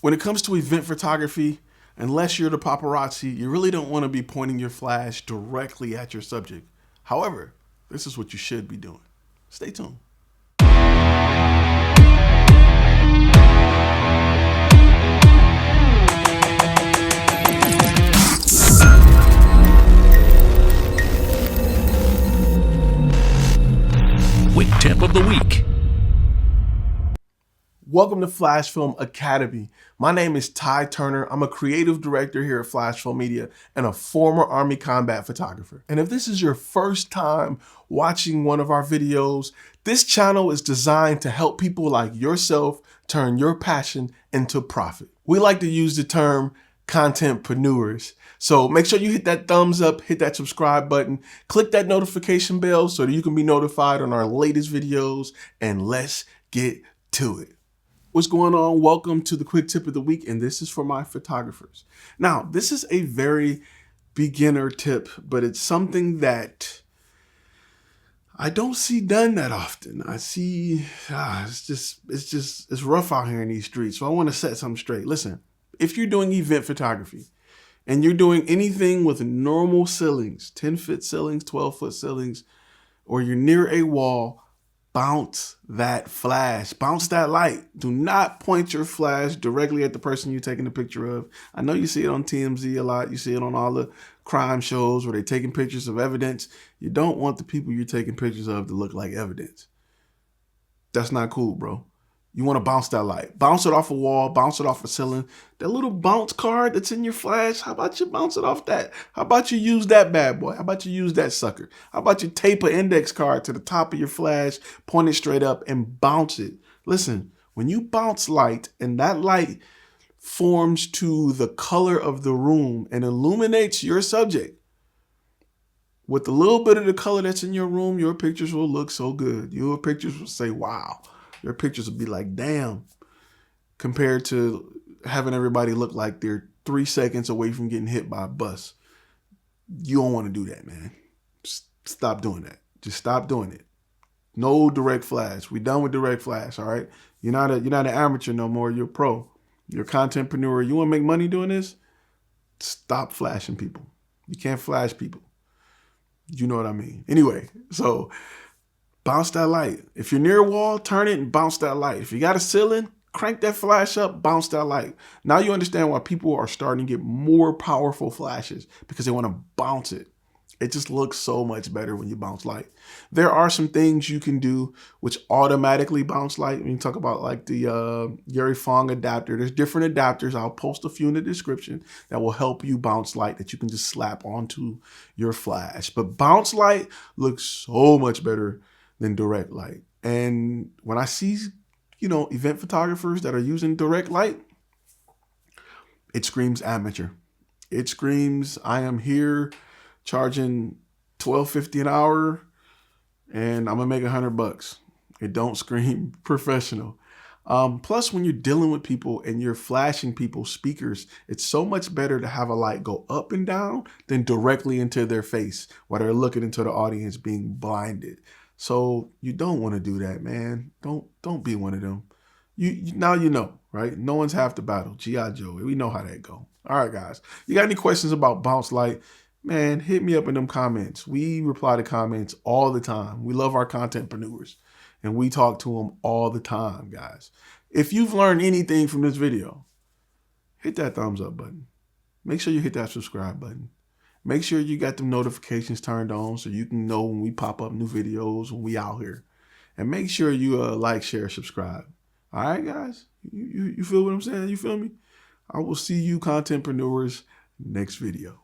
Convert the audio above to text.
When it comes to event photography, unless you're the paparazzi, you really don't want to be pointing your flash directly at your subject. However, this is what you should be doing. Stay tuned. With tip of the week. Welcome to FlashFilm Academy. My name is Ty Turner. I'm a creative director here at FlashFilm Media and a former Army combat photographer. And if this is your first time watching one of our videos, this channel is designed to help people like yourself turn your passion into profit. We like to use the term contentpreneurs. So make sure you hit that thumbs up, hit that subscribe button, click that notification bell so that you can be notified on our latest videos, and let's get to it. What's going on? Welcome to the quick tip of the week, and this is for my photographers. Now, this is a very beginner tip, but it's something that I don't see done that often. I see, it's rough out here in these streets. So I want to set something straight. Listen, if you're doing event photography and you're doing anything with normal ceilings, 10-foot ceilings, 12-foot ceilings, or you're near a wall, bounce that flash, bounce that light. Do not point your flash directly at the person you're taking a picture of. I know you see it on TMZ a lot. You see it on all the crime shows where they're taking pictures of evidence. You don't want the people you're taking pictures of to look like evidence. That's not cool, bro. You want to bounce that light. Bounce it off a wall, bounce it off a ceiling. That little bounce card that's in your flash, how about you bounce it off that? How about you use that bad boy? How about you use that sucker? How about you tape an index card to the top of your flash, point it straight up and bounce it? Listen, when you bounce light and that light forms to the color of the room and illuminates your subject, with a little bit of the color that's in your room, your pictures will look so good. Your pictures will say, wow. Your pictures will be like, damn, compared to having everybody look like they're 3 seconds away from getting hit by a bus. You don't want to do that, man. Just stop doing that. Just stop doing it. No direct flash. We done with direct flash, all right? You're not an amateur no more. You're a pro. You're a contentpreneur. You want to make money doing this? Stop flashing people. You can't flash people. You know what I mean. Anyway, so bounce that light. If you're near a wall, turn it and bounce that light. If you got a ceiling, crank that flash up, bounce that light. Now you understand why people are starting to get more powerful flashes, because they want to bounce it. It just looks so much better when you bounce light. There are some things you can do which automatically bounce light. We can talk about like the Gary Fong adapter. There's different adapters. I'll post a few in the description that will help you bounce light that you can just slap onto your flash. But bounce light looks so much better than direct light. And when I see, event photographers that are using direct light, it screams amateur. It screams, I am here charging $12.50 an hour and I'm gonna make $100. It don't scream professional. Plus, when you're dealing with people and you're flashing people's speakers, it's so much better to have a light go up and down than directly into their face while they're looking into the audience being blinded. So you don't want to do that, man. Don't be one of them. Now you know, right? No one's half the battle. G.I. Joe. We know how that go. All right, guys. You got any questions about bounce light? Man, hit me up in them comments. We reply to comments all the time. We love our contentpreneurs, and we talk to them all the time, guys. If you've learned anything from this video, hit that thumbs up button. Make sure you hit that subscribe button. Make sure you got the notifications turned on so you can know when we pop up new videos, when we out here. And make sure you like, share, subscribe. All right, guys? You feel what I'm saying? You feel me? I will see you contentpreneurs next video.